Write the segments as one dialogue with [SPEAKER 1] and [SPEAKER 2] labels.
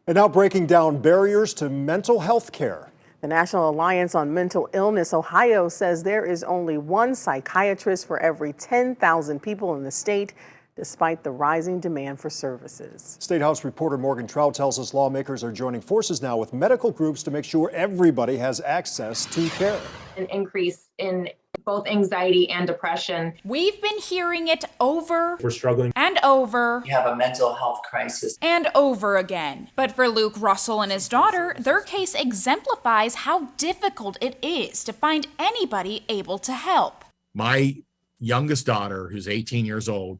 [SPEAKER 1] And now breaking down barriers to mental health care.
[SPEAKER 2] The National Alliance on Mental Illness Ohio says there is only one psychiatrist for every 10,000 people in the state, despite the rising demand for services.
[SPEAKER 1] State House reporter Morgan Trout tells us lawmakers are joining forces now with medical groups to make sure everybody has access to care.
[SPEAKER 3] An increase in both anxiety and depression.
[SPEAKER 4] We've been hearing it over.
[SPEAKER 5] We're struggling.
[SPEAKER 4] And over.
[SPEAKER 6] We have a mental health crisis.
[SPEAKER 4] And over again. But for Luke Russell and his daughter, their case exemplifies how difficult it is to find anybody able to help.
[SPEAKER 7] My youngest daughter, who's 18 years old,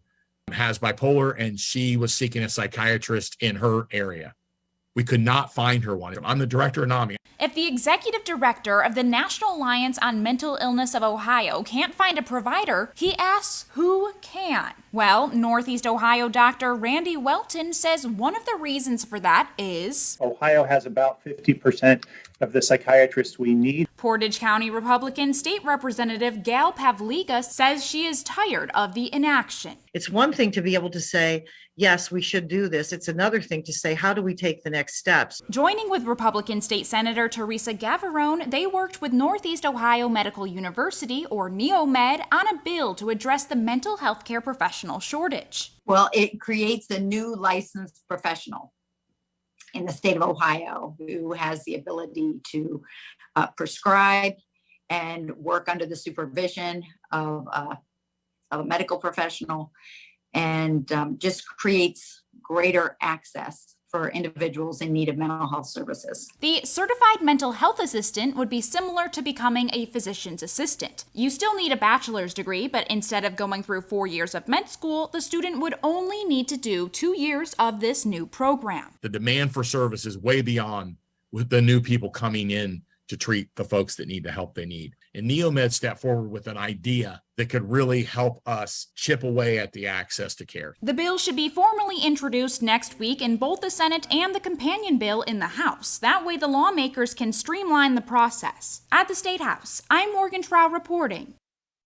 [SPEAKER 7] has bipolar, and she was seeking a psychiatrist in her area. We could not find her one. I'm the director of NAMI.
[SPEAKER 4] If the executive director of the National Alliance on Mental Illness of Ohio can't find a provider, he asks who can. Well, Northeast Ohio Dr. Randy Welton says one of the reasons for that is
[SPEAKER 5] Ohio has about 50% of the psychiatrists we need.
[SPEAKER 4] Portage County Republican State Representative Gail Pavliga says she is tired of the inaction.
[SPEAKER 8] It's one thing to be able to say, yes, we should do this. It's another thing to say, how do we take the next steps?
[SPEAKER 4] Joining with Republican State Senator Teresa Gavarone, they worked with Northeast Ohio Medical University, or NeoMed, on a bill to address the mental health care professional shortage.
[SPEAKER 9] Well, it creates a new licensed professional in the state of Ohio who has the ability to prescribe and work under the supervision of a medical professional, and just creates greater access for individuals in need of mental health services.
[SPEAKER 4] The certified mental health assistant would be similar to becoming a physician's assistant. You still need a bachelor's degree, but instead of going through 4 years of med school, the student would only need to do 2 years of this new program.
[SPEAKER 7] The demand for service is way beyond with the new people coming in to treat the folks that need the help they need. And NeoMed stepped forward with an idea that could really help us chip away at the access to care.
[SPEAKER 4] The bill should be formally introduced next week in both the Senate and the companion bill in the House. That way the lawmakers can streamline the process. At the State House, I'm Morgan Trout reporting.